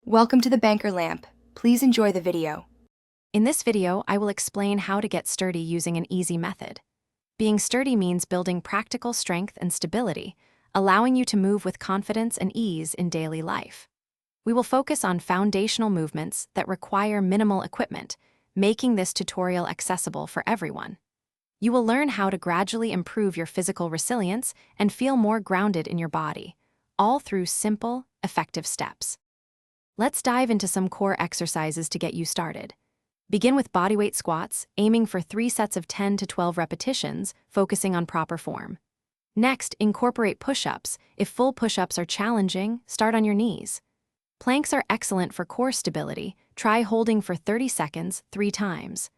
Welcome to the Banker Lamp. Please enjoy the video. In this video, I will explain how to get sturdy using an easy method. Being sturdy means building practical strength and stability, allowing you to move with confidence and ease in daily life. We will focus on foundational movements that require minimal equipment, making this tutorial accessible for everyone. You will learn how to gradually improve your physical resilience and feel more grounded in your body, all through simple, effective steps. Let's dive into some core exercises to get you started. Begin with bodyweight squats, aiming for 3 sets of 10 to 12 repetitions, focusing on proper form. Next, incorporate push-ups. If full push-ups are challenging, start on your knees. Planks are excellent for core stability. Try holding for 30 seconds 3 times.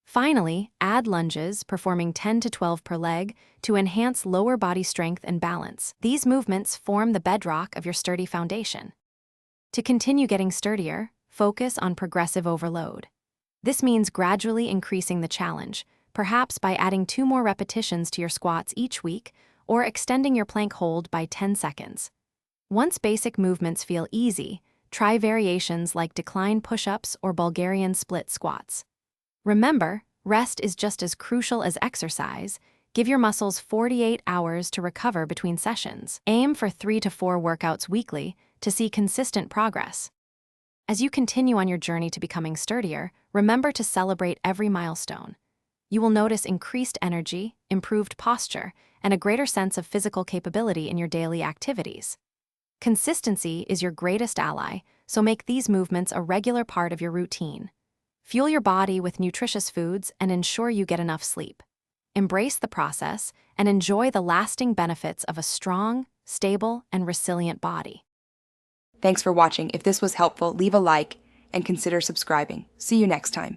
Finally, add lunges, performing 10 to 12 per leg, to enhance lower body strength and balance. These movements form the bedrock of your sturdy foundation. To continue getting sturdier, focus on progressive overload. This means gradually increasing the challenge, perhaps by adding 2 more repetitions to your squats each week or extending your plank hold by 10 seconds. Once basic movements feel easy, try variations like decline push-ups or Bulgarian split squats. Remember, rest is just as crucial as exercise. Give your muscles 48 hours to recover between sessions. Aim for 3 to 4 workouts weekly to see consistent progress. As you continue on your journey to becoming sturdier, remember to celebrate every milestone. You will notice increased energy, improved posture, and a greater sense of physical capability in your daily activities. Consistency is your greatest ally, so make these movements a regular part of your routine. Fuel your body with nutritious foods and ensure you get enough sleep. Embrace the process and enjoy the lasting benefits of a strong, stable, and resilient body. Thanks for watching. If this was helpful, leave a like and consider subscribing. See you next time.